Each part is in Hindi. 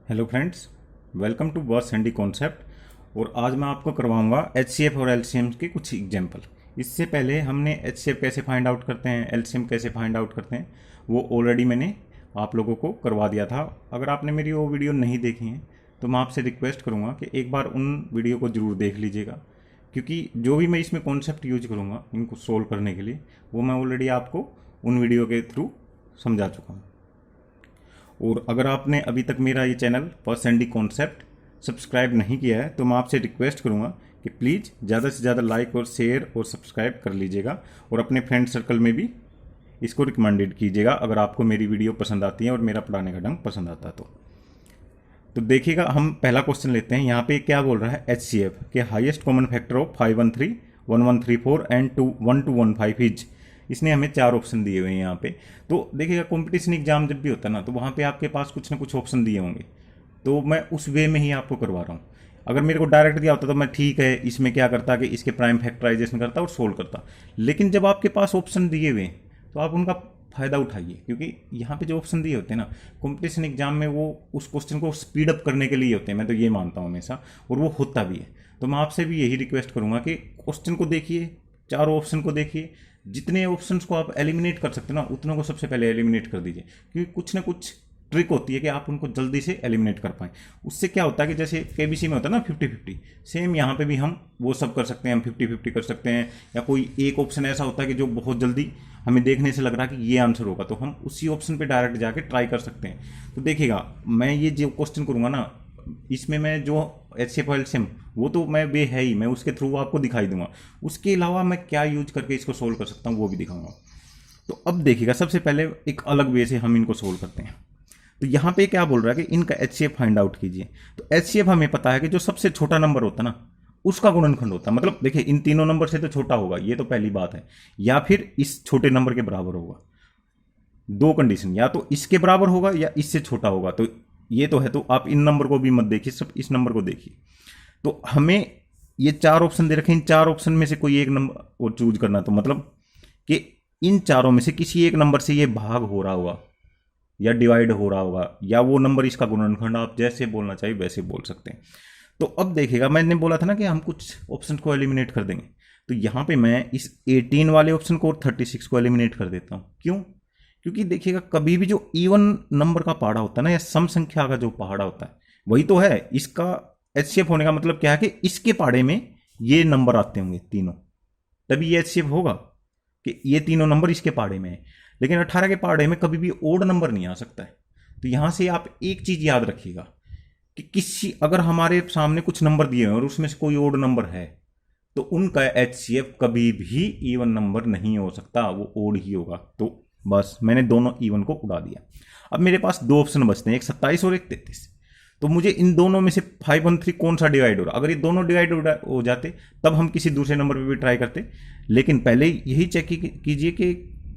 Hello friends, welcome to boss handy concept. और आज मैं आपको करवाऊंगा एचसीएफ और एलसीएम के कुछ एग्जांपल। इससे पहले हमने एचसीएफ कैसे फाइंड आउट करते हैं, एलसीएम कैसे फाइंड आउट करते हैं, वो ऑलरेडी मैंने आप लोगों को करवा दिया था। अगर आपने मेरी वो वीडियो नहीं देखी है तो मैं आपसे रिक्वेस्ट करूँगा कि एक बार उन वीडियो को ज़रूर देख लीजिएगा, क्योंकि जो भी मैं इसमें कॉन्सेप्ट यूज करूँगा इनको सोल्व करने के लिए, वो मैं ऑलरेडी आपको उन वीडियो के थ्रू समझा चुका हूँ। और अगर आपने अभी तक मेरा ये channel first handy concept subscribe नहीं किया है तो मैं आपसे रिक्वेस्ट करूंगा कि प्लीज़ ज़्यादा से ज़्यादा लाइक और शेयर और सब्सक्राइब कर लीजिएगा, और अपने फ्रेंड सर्कल में भी इसको रिकमेंडेड कीजिएगा अगर आपको मेरी वीडियो पसंद आती है और मेरा पढ़ाने का ढंग पसंद आता है तो देखिएगा, हम पहला क्वेश्चन लेते हैं। यहाँ पे क्या बोल रहा है, एचसीएफ के highest common factor of 513, 1134 and 1215 is. इसने हमें 4 ऑप्शन दिए हुए हैं यहाँ पे। तो देखिएगा, कंपटीशन एग्जाम जब भी होता है ना, तो वहाँ पे आपके पास कुछ ना कुछ ऑप्शन दिए होंगे, तो मैं उस वे में ही आपको करवा रहा हूँ। अगर मेरे को डायरेक्ट दिया होता तो मैं ठीक है इसमें क्या करता कि इसके प्राइम फैक्टराइजेशन करता और सोल्व करता, लेकिन जब आपके पास ऑप्शन दिए हुए हैं तो आप उनका फ़ायदा उठाइए, क्योंकि यहाँ पे जो ऑप्शन दिए होते हैं ना कंपटीशन एग्जाम में, वो उस क्वेश्चन को स्पीड अप करने के लिए होते हैं। मैं तो ये मानता हूँ हमेशा, और वो होता भी है। तो मैं आपसे भी यही रिक्वेस्ट करूँगा कि क्वेश्चन को देखिए, चारों ऑप्शन को देखिए, जितने ऑप्शंस को आप एलिमिनेट कर सकते हो ना उतनों को सबसे पहले एलिमिनेट कर दीजिए, क्योंकि कुछ ना कुछ ट्रिक होती है कि आप उनको जल्दी से एलिमिनेट कर पाएँ। उससे क्या होता है कि जैसे केबीसी में होता है ना 50-50, सेम यहाँ पे भी हम वो सब कर सकते हैं, हम 50-50 कर सकते हैं। या कोई एक ऑप्शन ऐसा होता है कि जो बहुत जल्दी हमें देखने से लग रहा है कि ये आंसर होगा, तो हम उसी ऑप्शन पे डायरेक्ट जाके ट्राई कर सकते हैं। तो देखिएगा, मैं ये जो क्वेश्चन करूँगा ना, इसमें मैं जो एचसीएफ एलसीएम वो तो मैं वे है ही, मैं उसके थ्रू आपको दिखाई दूंगा। उसके अलावा मैं क्या यूज करके इसको सोल्व कर सकता हूँ वो भी दिखाऊंगा। तो अब देखिएगा, सबसे पहले एक अलग वे से हम इनको सोल्व करते हैं। तो यहाँ पे क्या बोल रहा है कि इनका एचसीएफ फाइंड आउट कीजिए। तो एचसीएफ हमें पता है कि जो सबसे छोटा नंबर होता है ना उसका गुणनखंड होता है। मतलब देखिए, इन तीनों नंबर से तो छोटा होगा, ये तो पहली बात है, या फिर इस छोटे नंबर के बराबर होगा। दो कंडीशन, या तो इसके बराबर होगा या इससे छोटा होगा। तो ये तो है, तो आप इन नंबर को भी मत देखिए, सब इस नंबर को देखिए। तो हमें ये 4 ऑप्शन दे रखे हैं, इन 4 ऑप्शन में से कोई एक नंबर और चूज करना। तो मतलब कि इन चारों में से किसी एक नंबर से ये भाग हो रहा होगा या डिवाइड हो रहा होगा, या वो नंबर इसका गुणनखंड, आप जैसे बोलना चाहिए वैसे बोल सकते हैं। तो अब देखिएगा, मैंने बोला था ना कि हम कुछ ऑप्शन को एलिमिनेट कर देंगे। तो यहाँ पे मैं इस 18 वाले ऑप्शन को और 36 को एलिमिनेट कर देता हूँ। क्यों? क्योंकि देखिएगा, कभी भी जो इवन नंबर का पहाड़ा होता है ना, या सम संख्या का जो पहाड़ा होता है, वही तो है इसका एचसीएफ होने का मतलब क्या है कि इसके पहाड़े में ये नंबर आते होंगे तीनों, तभी ये एचसीएफ होगा कि ये तीनों नंबर इसके पहाड़े में है। लेकिन 18 के पहाड़े में कभी भी ओड नंबर नहीं आ सकता है। तो यहां से आप एक चीज याद रखिएगा कि किसी अगर हमारे सामने कुछ नंबर दिए हैं और उसमें से कोई ओड नंबर है, तो उनका एचसीएफ कभी भी इवन नंबर नहीं हो सकता, वो ओड ही होगा। तो बस मैंने दोनों इवन को उड़ा दिया। अब मेरे पास 2 ऑप्शन बचते हैं, एक 27 और एक 33। तो मुझे इन दोनों में से 513 कौन सा डिवाइड हो रहा, अगर ये दोनों डिवाइड हो जाते तब हम किसी दूसरे नंबर पे भी ट्राई करते। लेकिन पहले यही चेक कीजिए कि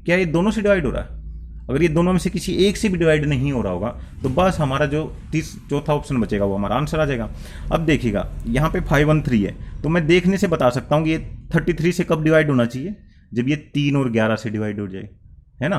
क्या ये दोनों से डिवाइड हो रहा है। अगर ये दोनों में से किसी एक से भी डिवाइड नहीं हो रहा होगा तो बस हमारा जो चौथा ऑप्शन बचेगा वो हमारा आंसर आ जाएगा। अब देखिएगा, यहाँ पे 513 है, तो मैं देखने से बता सकता हूँ कि ये 33 से कब डिवाइड होना चाहिए, जब ये 3 और 11 से डिवाइड हो जाए, है ना।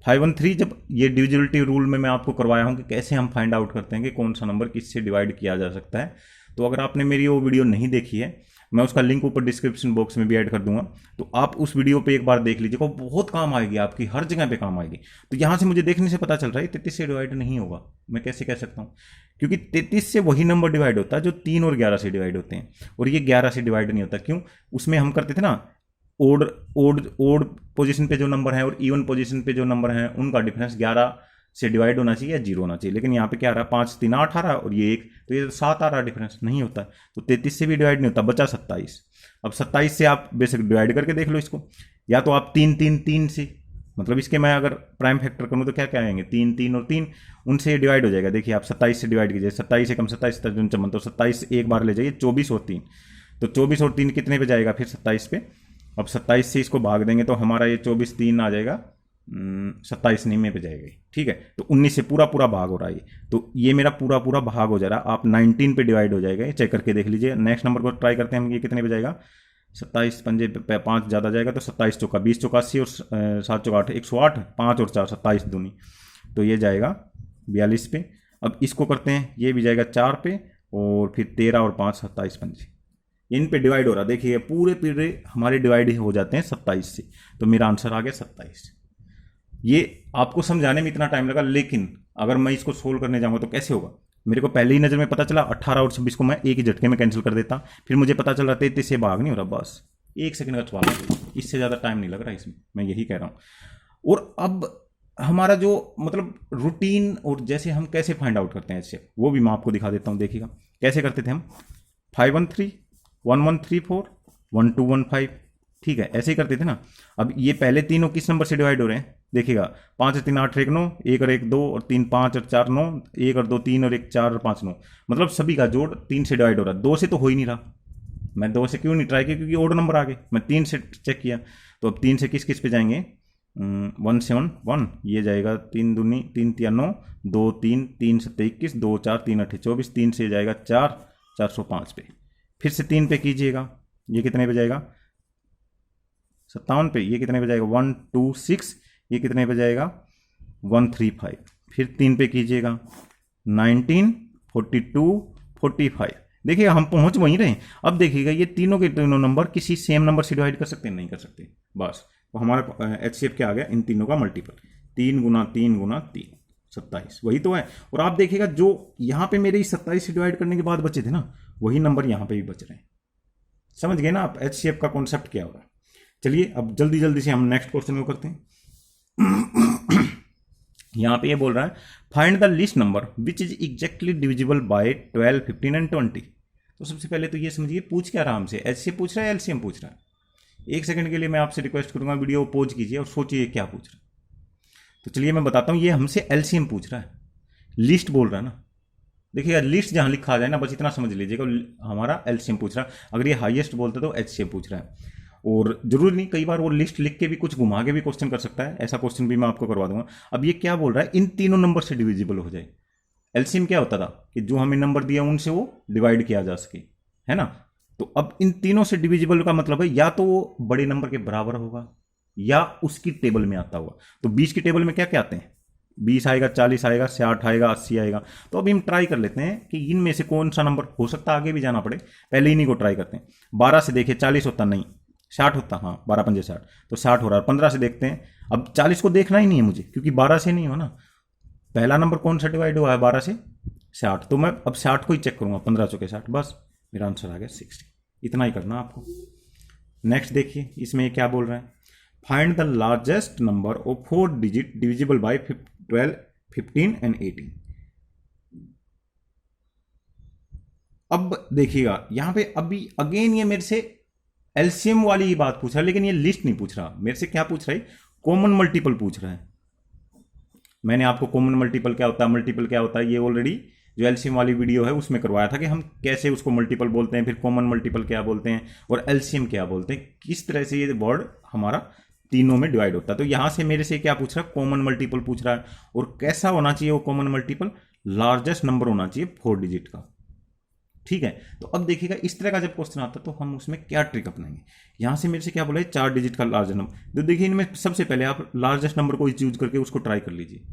513 जब ये डिविजिबिलिटी रूल में मैं आपको करवाया हूँ कि कैसे हम फाइंड आउट करते हैं कि कौन सा नंबर किससे डिवाइड किया जा सकता है। तो अगर आपने मेरी वो वीडियो नहीं देखी है, मैं उसका लिंक ऊपर डिस्क्रिप्शन बॉक्स में भी ऐड कर दूंगा, तो आप उस वीडियो पे एक बार देख लीजिएगा, बहुत काम आएगी, आपकी हर जगह पे काम आएगी। तो यहाँ से मुझे देखने से पता चल रहा है 33 से डिवाइड नहीं होगा। मैं कैसे कह सकता हूँ? क्योंकि 33 से वही नंबर डिवाइड होता है जो 3 और 11 से डिवाइड होते हैं, और ये 11 से डिवाइड नहीं होता। क्यों? उसमें हम करते थे ना, ओड ओड ओड पोजीशन पे जो नंबर है और इवन पोजीशन पे जो नंबर है उनका डिफरेंस 11 से डिवाइड होना चाहिए या 0 होना चाहिए। लेकिन यहाँ पे क्या आ रहा है, 5 3 8 आ रहा है और ये 1, तो ये 7 आ रहा है, डिफरेंस नहीं होता। तो 33 से भी डिवाइड नहीं होता, बचा 27। अब 27 से आप बेसिक डिवाइड करके देख लो इसको, या तो आप 3 3 3 से, मतलब इसके मैं अगर प्राइम फैक्टर करूँ तो क्या क्या आएंगे, 3 3 और 3, उनसे डिवाइड हो जाएगा। देखिए आप 27 से डिवाइड कीजिए, 27 से कम 27 तर्जुन चमन, तो 27 एक बार ले जाइए, 24 और 3, तो 24 और 3 कितने पे जाएगा फिर 27 पे। अब 27 से इसको भाग देंगे तो हमारा ये 24 3 आ जाएगा, 27 निमे पे जाएगा, ठीक है। तो 19 से पूरा पूरा भाग हो रहा है, तो ये मेरा पूरा पूरा भाग हो जा रहा है। आप 19 पे डिवाइड हो जाएगा, चेक करके देख लीजिए। नेक्स्ट नंबर को ट्राई करते हैं हम, ये कितने पे जाएगा, 27 पंजे 5 ज़्यादा जाएगा, तो 27 चौका 20 चौका 80 और 7 चौका 8 108, 5 और 4 27 दूनी, तो ये जाएगा 42 पे। अब इसको करते हैं, ये भी जाएगा 4 पे, और फिर 13 और 5 27 25, इन पे डिवाइड हो रहा। देखिए पूरे पूरे हमारे डिवाइड हो जाते हैं 27 से, तो मेरा आंसर आ गया 27। ये आपको समझाने में इतना टाइम लगा, लेकिन अगर मैं इसको सोल्व करने जाऊंगा तो कैसे होगा। मेरे को पहले ही नजर में पता चला 18 और 26 को मैं एक ही झटके में कैंसिल कर देता, फिर मुझे पता चल रहा 33 से भाग नहीं हो रहा, बस 1 सेकंड का सवाल है, इससे ज़्यादा टाइम नहीं लग रहा इसमें, मैं यही कह रहा हूँ। और अब हमारा जो मतलब रूटीन और जैसे हम कैसे फाइंड आउट करते हैं इससे, वो भी मैं आपको दिखा देता हूँ। देखिएगा कैसे करते थे हम, 513 1134 1215, ठीक है, ऐसे ही करते थे ना। अब ये पहले तीनों किस नंबर से डिवाइड हो रहे हैं, देखिएगा 5 और 3 8 1 9, 1 और 1 2 और 3 5 और 4 9, 1 और 2 3 और 1 4 और 5 9, मतलब सभी का जोड़ 3 से डिवाइड हो रहा है। 2 से तो हो ही नहीं रहा, मैं 2 से क्यों नहीं ट्राई किया, क्योंकि ओड नंबर आ गए। मैं 3 से चेक किया, तो अब 3 से किस किस पे जाएंगे, 171, ये जाएगा 3 दूनी 3 3 9, 2 3 3 7 21, 2 4 3 8 24, 3 से जाएगा 4 405 पे, फिर से 3 पे कीजिएगा, ये कितने पे जाएगा 57 पे, ये कितने पे जाएगा 126, ये कितने पे जाएगा 135, फिर 3 पे कीजिएगा 19 42 45। देखिएगा हम पहुंच वहीं रहे। अब देखिएगा ये तीनों के तीनों नंबर किसी सेम नंबर से डिवाइड कर सकते हैं, नहीं कर सकते, बस तो हमारा HCF क्या आ गया, इन तीनों का मल्टीपल, 3 गुना 3 गुना 3 27, वही तो है। और आप देखिएगा जो यहाँ पे मेरे 27 से डिवाइड करने के बाद बचे थे ना, वही नंबर यहाँ पे भी बच रहे हैं। समझ गए ना आप HCF का कॉन्सेप्ट क्या होगा। चलिए अब जल्दी जल्दी से हम नेक्स्ट क्वेश्चन को करते हैं। यहां पे ये बोल रहा है find the least number which is exactly divisible by 12 15 and 20। तो सबसे पहले तो ये समझिए पूछ क्या रहा हमसे, HCF पूछ रहा है LCM पूछ रहा है। एक सेकंड के लिए मैं आपसे रिक्वेस्ट करूंगा, वीडियो पॉज कीजिए और सोचिए क्या पूछ रहा है। तो चलिए मैं बताता हूं, ये हमसे LCM पूछ रहा है, लिस्ट बोल रहा है ना। देखिए लिस्ट जहां लिखा आ जाए ना, बस इतना समझ लीजिएगा हमारा LCM पूछ रहा है। अगर ये हाईएस्ट बोलते तो HCF पूछ रहा है। और जरूरी नहीं, कई बार वो लिस्ट लिख के भी कुछ घुमा के भी क्वेश्चन कर सकता है, ऐसा क्वेश्चन भी मैं आपको करवा दूंगा। अब ये क्या बोल रहा है, इन तीनों नंबर से डिविजिबल हो जाए। LCM क्या होता था कि जो हमें नंबर दिया उनसे वो डिवाइड किया जा सके, है ना। तो अब इन तीनों से डिविजिबल का मतलब है या तो वो बड़े नंबर के बराबर होगा या उसकी टेबल में आता होगा। तो 20 की टेबल में क्या क्या आते हैं, 20 आएगा, 40 आएगा, 60 आएगा, 80 आएगा। तो अभी हम ट्राई कर लेते हैं कि इनमें से कौन सा नंबर हो सकता है, आगे भी जाना पड़े, पहले इन्हीं को ट्राई करते हैं। 12 से देखिए 40 होता नहीं, 60 होता, हाँ 12 पंजे 60, तो 60 हो रहा है। 15 से देखते हैं, अब 40 को देखना ही नहीं है मुझे क्योंकि 12 से नहीं हो ना। पहला नंबर कौन सा डिवाइड हुआ है 12 से, 60, तो मैं अब 60 को ही चेक करूंगा, 15 चौके 60, बस मेरा आंसर आ गया 60। इतना ही करना आपको। नेक्स्ट देखिए इसमें क्या बोल रहा है, find the largest number of 4 digit divisible by 12 15 and 18। अब देखिएगा यहां पे अभी अगेन ये मेरे से LCM वाली ही बात पूछ रहा है, लेकिन ये लिस्ट नहीं पूछ रहा मेरे से, क्या पूछ रहा है, कॉमन मल्टीपल पूछ रहा है। मैंने आपको कॉमन मल्टीपल क्या होता है, मल्टीपल क्या होता है, ये ऑलरेडी जो LCM वाली वीडियो है उसमें करवाया था कि हम कैसे उसको मल्टीपल बोलते हैं, फिर कॉमन मल्टीपल क्या बोलते हैं और LCM क्या बोलते हैं, किस तरह से ये वर्ड हमारा तीनों में डिवाइड होता है। तो यहां से मेरे से क्या पूछ रहा है, कॉमन मल्टीपल पूछ रहा है। और कैसा होना चाहिए वो कॉमन मल्टीपल, लार्जेस्ट नंबर होना चाहिए 4 डिजिट का, ठीक है। तो अब देखिएगा इस तरह का जब क्वेश्चन आता है तो हम उसमें क्या ट्रिक अपनाएंगे। यहां से मेरे से क्या बोला है, 4 डिजिट का लार्जेस्ट नंबर। तो देखिए इनमें सबसे पहले आप लार्जेस्ट नंबर को चूज करके उसको ट्राई कर लीजिए।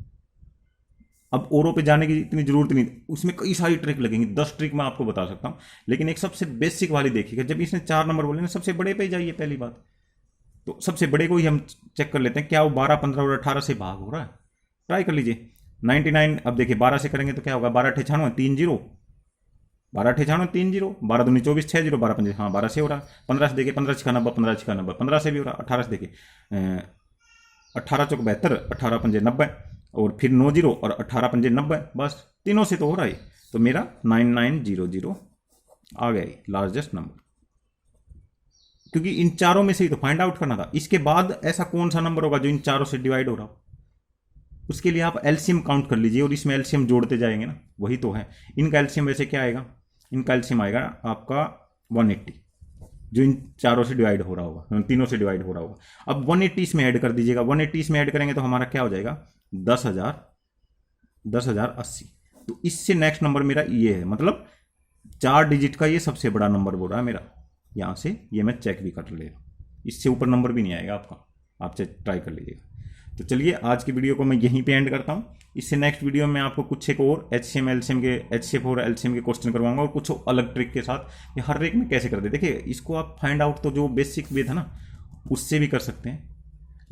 अब औरों पे जाने की इतनी जरूरत नहीं, उसमें कई सारी ट्रिक लगेंगी, 10 ट्रिक मैं आपको बता सकता हूं, लेकिन एक सबसे बेसिक वाली देखिएगा। जब इसने 4 नंबर बोले ना, सबसे बड़े पे जाइए पहली बात। तो सबसे बड़े को ही हम चेक कर लेते हैं, क्या वो 12 15 और 18 से भाग हो रहा है, ट्राई कर लीजिए। 99, अब देखिए 12 से करेंगे तो क्या होगा, 12 अठे 96 3 0, 12 अठे 96 3 0, 12 दूनी 24 6 0, 12 पंजे, हाँ 12 से हो रहा है। 15 से देखिए 15 6 90, 15 6 90, 15 से भी हो रहा है। 18 से देखिए 18 चौक 72, 18 पंजे 90, और फिर 9 0 और 18 पंजे 90, बस तीनों से तो हो रहा है। तो मेरा 9900 आ गया लार्जेस्ट नंबर, क्योंकि इन चारों में से ही तो फाइंड आउट करना था। इसके बाद ऐसा कौन सा नंबर होगा जो इन चारों से डिवाइड हो रहा हो, उसके लिए आप LCM काउंट कर लीजिए और इसमें LCM जोड़ते जाएंगे ना, वही तो है। इनका LCM वैसे क्या आएगा, इनका LCM आएगा आपका 180, जो इन चारों से डिवाइड हो रहा होगा, तीनों से डिवाइड हो रहा होगा। अब 180 इसमें ऐड कर दीजिएगा, 180 इसमें ऐड करेंगे तो हमारा क्या हो जाएगा 10,080। तो इससे नेक्स्ट नंबर मेरा ये है, मतलब 4 डिजिट का ये सबसे बड़ा नंबर बोल रहा है मेरा। यहां से ये मैं चेक भी कर ले रहा हूं, इससे ऊपर नंबर भी नहीं आएगा आपका, आप ट्राई कर लीजिएगा। तो चलिए आज की वीडियो को मैं यहीं पे एंड करता हूँ। इससे नेक्स्ट वीडियो में आपको कुछ एक और HCF और LCM के क्वेश्चन करवाऊंगा और कुछ अलग ट्रिक के साथ कि हर एक में कैसे कर दे। देखिए इसको आप फाइंड आउट तो जो बेसिक वे था ना उससे भी कर सकते हैं,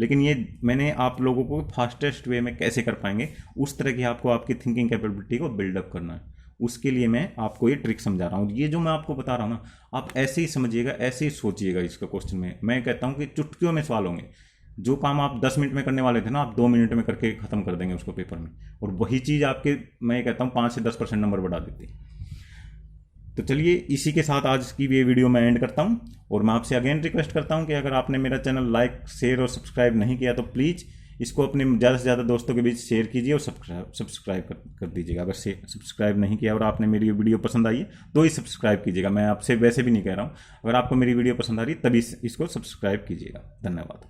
लेकिन ये मैंने आप लोगों को फास्टेस्ट वे में कैसे कर पाएंगे उस तरह की आपको आपकी थिंकिंग कैपेबिलिटी को बिल्डअप करना है। उसके लिए मैं आपको ये ट्रिक समझा रहा हूँ। ये जो मैं आपको बता रहा हूँ ना आप ऐसे ही समझिएगा, ऐसे ही सोचिएगा इसका क्वेश्चन में। मैं कहता हूँ कि चुटकियों में सवाल होंगे। जो काम आप 10 मिनट में करने वाले थे ना आप 2 मिनट में करके ख़त्म कर देंगे उसको पेपर में, और वही चीज़ आपके मैं कहता हूँ 5 से 10% नंबर बढ़ा देती। तो चलिए इसी के साथ आज की ये वीडियो मैं एंड करता हूँ, और मैं आपसे अगेन रिक्वेस्ट करता हूँ कि अगर आपने मेरा चैनल लाइक शेयर और सब्सक्राइब नहीं किया तो प्लीज़ इसको अपने ज़्यादा से ज़्यादा दोस्तों के बीच शेयर कीजिए और सब्सक्राइब कर दीजिएगा। अगर सब्सक्राइब नहीं किया और आपने मेरी वीडियो पसंद आई है तो ही सब्सक्राइब कीजिएगा। मैं आपसे वैसे भी नहीं कह रहा हूँ, अगर आपको मेरी वीडियो पसंद आ रही है तभी इसको सब्सक्राइब कीजिएगा। धन्यवाद।